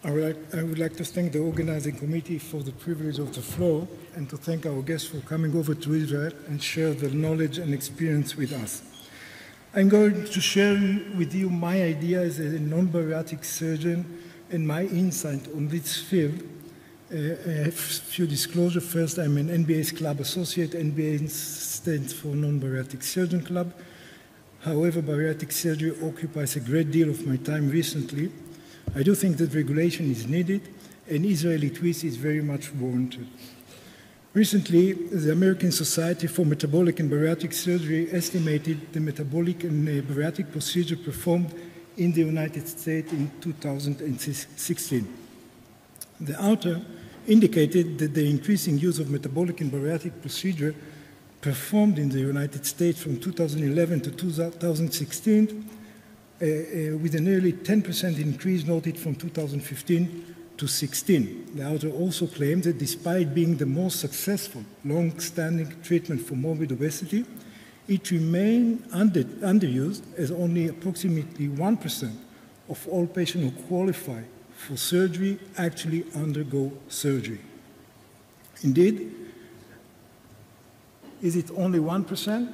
I would like to thank the organizing committee for the privilege of the floor and to thank our guests for coming over to Israel and share their knowledge and experience with us. I'm going to share with you my idea as a non-bariatric surgeon and my insight on this field. A few disclosures. First, I'm an NBA's club associate. NBA stands for Non-Bariatric Surgeon Club. However, bariatric surgery occupies a great deal of my time recently. I do think that regulation is needed, and Israeli twist is very much warranted. Recently, the American Society for Metabolic and Bariatric Surgery estimated the metabolic and bariatric procedure performed in the United States in 2016. The author indicated that the increasing use of metabolic and bariatric procedure performed in the United States from 2011 to 2016 with a nearly 10% increase noted from 2015 to 16. The author also claimed that despite being the most successful long-standing treatment for morbid obesity, it remained underused as only approximately 1% of all patients who qualify for surgery actually undergo surgery. Indeed, is it only 1%?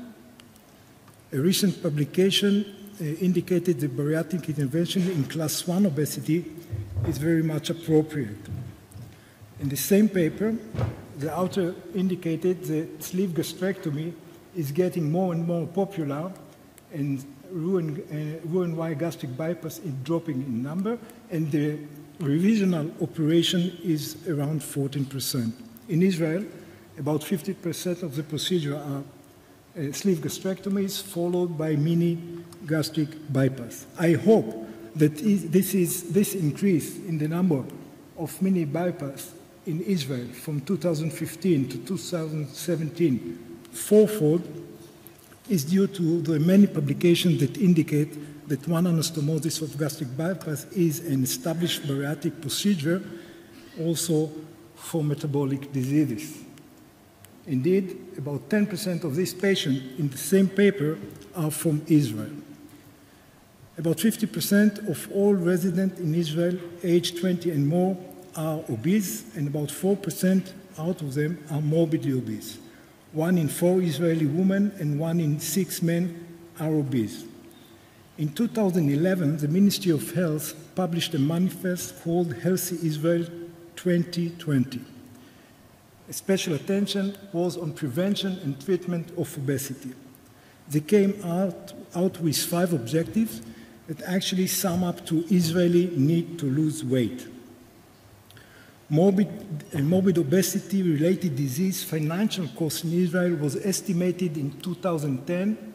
A recent publication indicated that bariatric intervention in class 1 obesity is very much appropriate. In the same paper, the author indicated that sleeve gastrectomy is getting more and more popular and Roux-en-Y gastric bypass is dropping in number, and the revisional operation is around 14%. In Israel, about 50% of the procedure are sleeve gastrectomies followed by mini gastric bypass. I hope that this increase in the number of mini bypass in Israel from 2015 to 2017 fourfold is due to the many publications that indicate that one anastomosis of gastric bypass is an established bariatric procedure also for metabolic diseases. Indeed, about 10% of these patients in the same paper are from Israel. About 50% of all residents in Israel aged 20 and more are obese, and about 4% out of them are morbidly obese. 1 in 4 Israeli women and 1 in 6 men are obese. In 2011, the Ministry of Health published a manifest called Healthy Israel 2020. A special attention was on prevention and treatment of obesity. They came out with 5 objectives that actually sum up to Israeli need to lose weight. Morbid obesity-related disease financial cost in Israel was estimated in 2010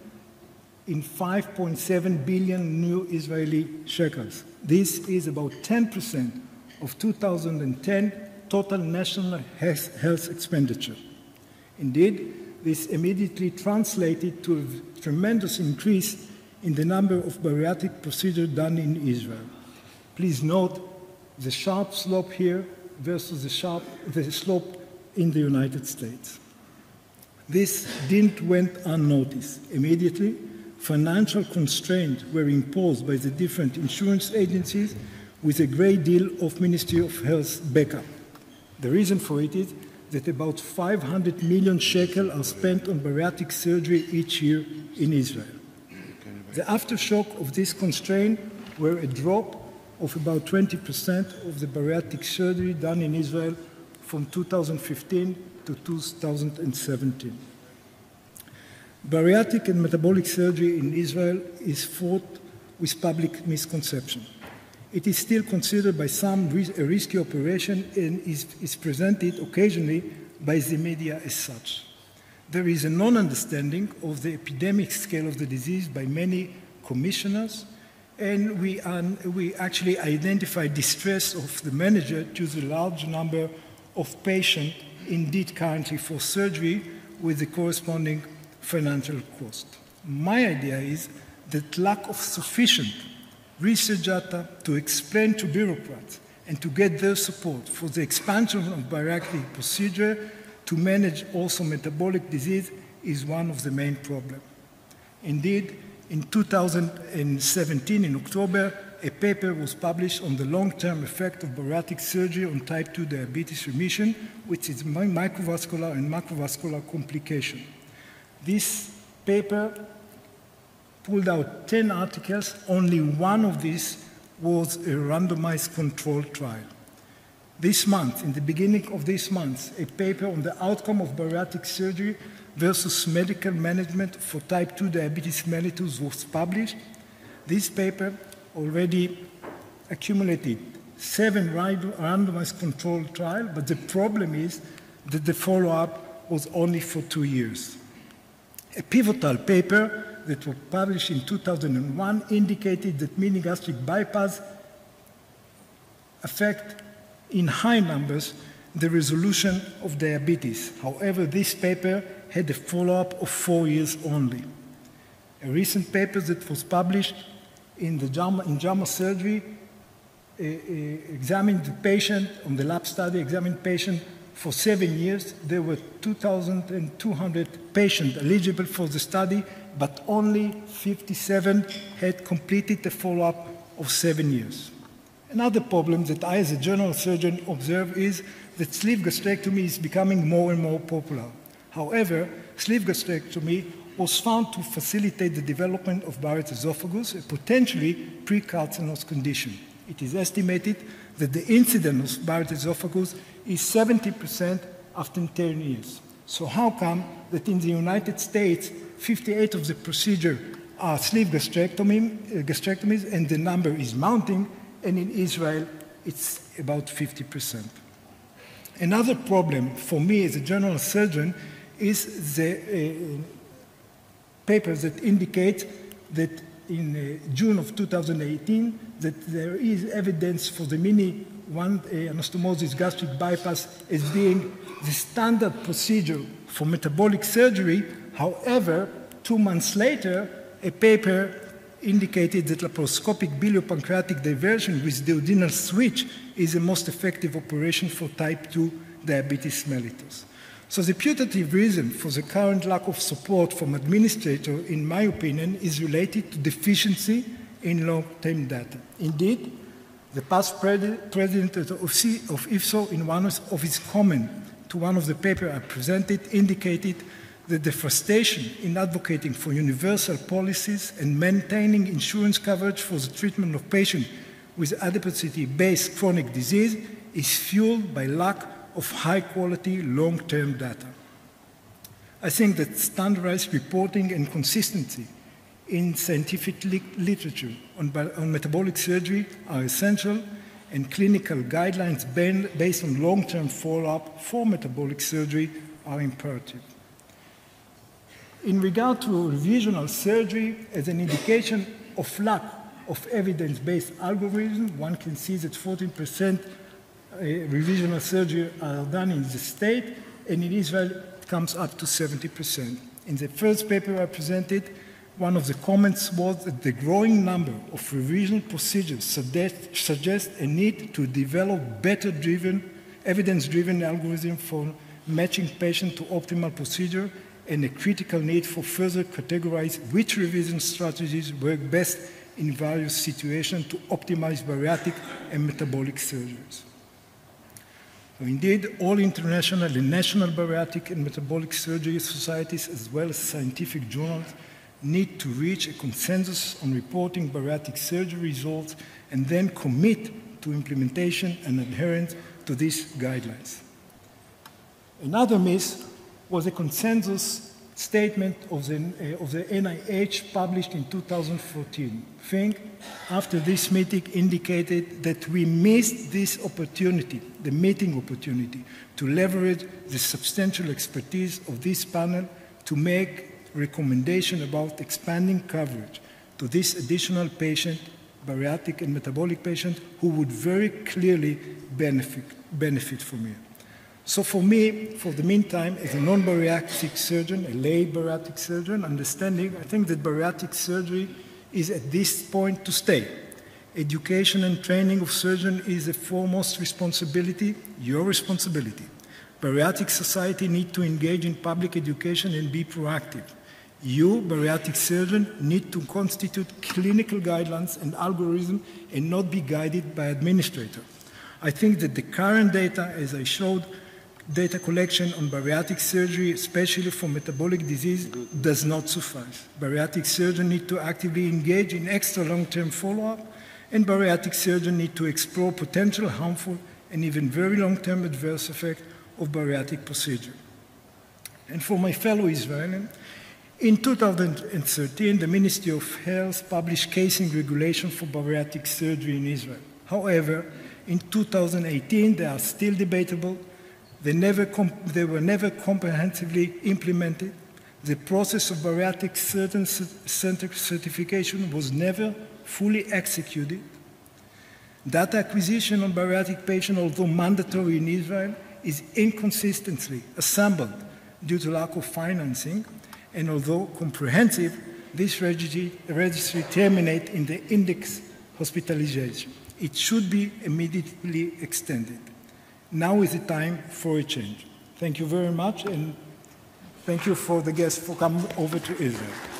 in 5.7 billion new Israeli shekels. This is about 10% of 2010 total national health expenditure. Indeed, this immediately translated to a tremendous increase in the number of bariatric procedures done in Israel. Please note the sharp slope here versus the slope in the United States. This didn't went unnoticed. Immediately, financial constraints were imposed by the different insurance agencies with a great deal of Ministry of Health backup. The reason for it is that about 500 million shekel are spent on bariatric surgery each year in Israel. The aftershock of this constraint were a drop of about 20% of the bariatric surgery done in Israel from 2015 to 2017. Bariatric and metabolic surgery in Israel is fraught with public misconception. It is still considered by some a risky operation and is presented occasionally by the media as such. There is a non-understanding of the epidemic scale of the disease by many commissioners, and we actually identify distress of the manager due to the large number of patients indeed currently for surgery with the corresponding financial cost. My idea is that lack of sufficient research data to explain to bureaucrats and to get their support for the expansion of bariatric procedure to manage also metabolic disease is one of the main problems. Indeed, in 2017, in October, a paper was published on the long-term effect of bariatric surgery on type 2 diabetes remission, which is microvascular and macrovascular complication. This paper pulled out 10 articles. Only one of these was a randomized controlled trial. This month, in the beginning of this month, a paper on the outcome of bariatric surgery versus medical management for type 2 diabetes mellitus was published. This paper already accumulated 7 randomized controlled trials, but the problem is that the follow-up was only for 2 years. A pivotal paper that was published in 2001 indicated that mini gastric bypass affect in high numbers the resolution of diabetes. However, this paper had a follow-up of 4 years only. A recent paper that was published in JAMA surgery examined the patient on the lab study, examined patient for 7 years. There were 2,200 patients eligible for the study, but only 57 had completed a follow-up of 7 years. Another problem that I, as a general surgeon, observe is that sleeve gastrectomy is becoming more and more popular. However, sleeve gastrectomy was found to facilitate the development of Barrett's esophagus, a potentially precarcinous condition. It is estimated that the incidence of Barrett's esophagus is 70% after 10 years. So how come that in the United States, 58 of the procedures are sleeve gastrectomies, and the number is mounting, and in Israel, it's about 50%. Another problem for me as a general surgeon is the papers that indicate that in June of 2018 that there is evidence for the mini anastomosis gastric bypass as being the standard procedure for metabolic surgery. However, 2 months later, a paper indicated that laparoscopic biliopancreatic diversion with duodenal switch is the most effective operation for type 2 diabetes mellitus. So the putative reason for the current lack of support from administrators, in my opinion, is related to deficiency in long-term data. Indeed, the past president of IFSO, in one of his comments to one of the papers I presented, indicated that the frustration in advocating for universal policies and maintaining insurance coverage for the treatment of patients with adiposity-based chronic disease is fueled by lack of high-quality long-term data. I think that standardized reporting and consistency in scientific literature on metabolic surgery are essential, and clinical guidelines based on long-term follow-up for metabolic surgery are imperative. In regard to revisional surgery, as an indication of lack of evidence-based algorithm, one can see that 14% revisional surgery are done in the state, and in Israel it comes up to 70%. In the first paper I presented, one of the comments was that the growing number of revisional procedures suggests a need to develop better evidence-driven algorithm for matching patient to optimal procedure, and a critical need for further categorize which revision strategies work best in various situations to optimize bariatric and metabolic surgeries. So indeed, all international and national bariatric and metabolic surgery societies, as well as scientific journals, need to reach a consensus on reporting bariatric surgery results and then commit to implementation and adherence to these guidelines. Another myth was a consensus statement of the NIH published in 2014. Think, after this meeting, indicated that we missed this opportunity, the meeting opportunity, to leverage the substantial expertise of this panel to make recommendation about expanding coverage to this additional patient, bariatric and metabolic patient, who would very clearly benefit from it. So for me, for the meantime, as a non-bariatric surgeon, a lay bariatric surgeon, I think that bariatric surgery is at this point to stay. Education and training of surgeons is a foremost responsibility, your responsibility. Bariatric society need to engage in public education and be proactive. You, bariatric surgeons, need to constitute clinical guidelines and algorithms and not be guided by administrators. I think that the current data, as I showed, data collection on bariatric surgery, especially for metabolic disease, does not suffice. Bariatric surgeons need to actively engage in extra long-term follow-up, and bariatric surgeons need to explore potential harmful and even very long-term adverse effects of bariatric procedure. And for my fellow Israelis, in 2013, the Ministry of Health published casing regulation for bariatric surgery in Israel. However, in 2018, they are still debatable. They were never comprehensively implemented. The process of bariatric surgeon center certification was never fully executed. Data acquisition on bariatric patients, although mandatory in Israel, is inconsistently assembled due to lack of financing, and although comprehensive, this registry terminates in the index hospitalization. It should be immediately extended. Now is the time for a change. Thank you very much, and thank you for the guests for coming over to Israel.